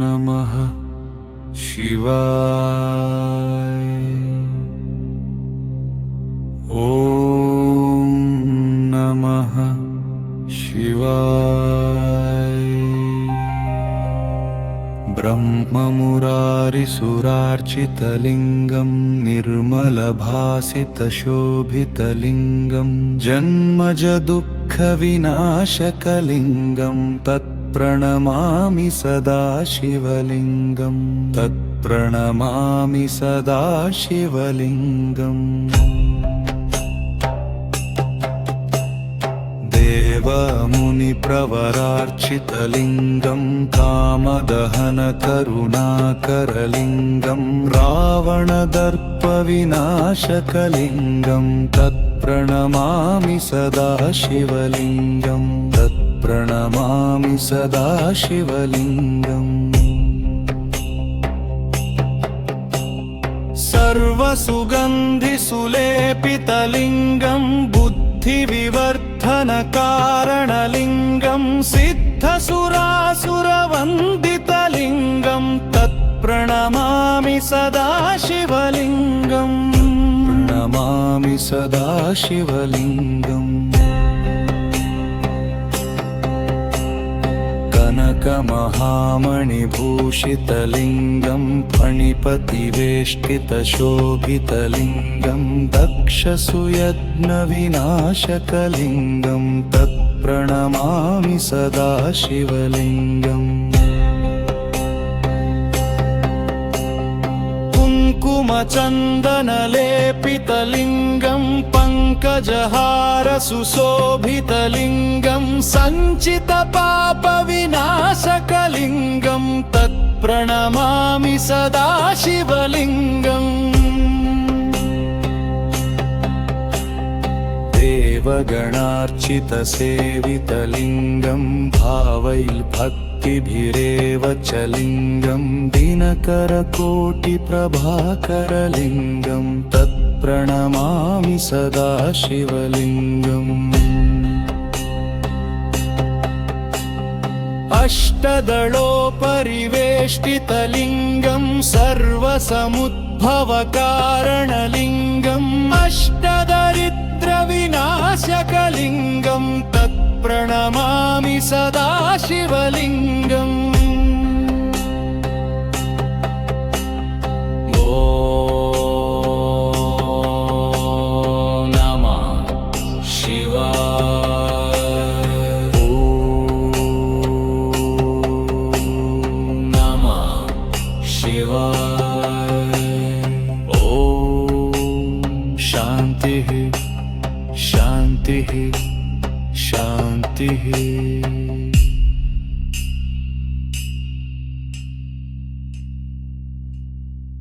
नमः शिवाय। ॐ नमः शिवाय। ब्रह्ममुरारिसुरार्चितलिङ्गं निर्मलभासितशोभितलिङ्गं जन्मजदुःखविनाशकलिङ्गं तत्प्रणमामि सदा शिवलिङ्गं तत्प्रणमामि सदा शिवलिङ्गम्। देवमुनिप्रवरार्चितलिङ्गं कामदहनकरुणाकरलिङ्गं रावणदर्पविनाशकलिङ्गं तत्प्रणमामि सदा शिवलिङ्गं तत्प्रणमामि सदा शिवलिङ्गम्। सर्वसुगन्धिसुलेपितलिङ्गं बुद्धिविवर्धनकारणलिङ्गं सिद्धसुरासुरवन्दितलिङ्गं तत्प्रणमामि सदा शिवलिङ्गं प्रणमामि सदा शिवलिङ्गम्। कनकमहामणिभूषितलिङ्गं फणिपतिवेष्टितशोभितलिङ्गं दक्षसुयज्ञविनाशकलिङ्गं तत्प्रणमामि सदा शिवलिङ्गम्। कुङ्कुमचन्दनलेपितलिङ्गं पङ्कजहारसुशोभितलिङ्गं सञ्चितपापविनाशकलिङ्गं तत्प्रणमामि सदा शिवलिङ्गम्। देवगणार्चितसेवितलिङ्गं भावैर्भक्तिभिरेव च लिङ्गं दिनकरकोटिप्रभाकरलिङ्गं तत्प्रणमामि सदा शिवलिङ्गम्। अष्टदलोपरिवेष्टितलिङ्गं सर्वसमुद्भवकारणलिङ्गम् अष्टदरिद्रविनाशकलिङ्गं तत्प्रणमामि सदा शिवलिङ्गम्। शान्तिः शान्तिः शान्तिः।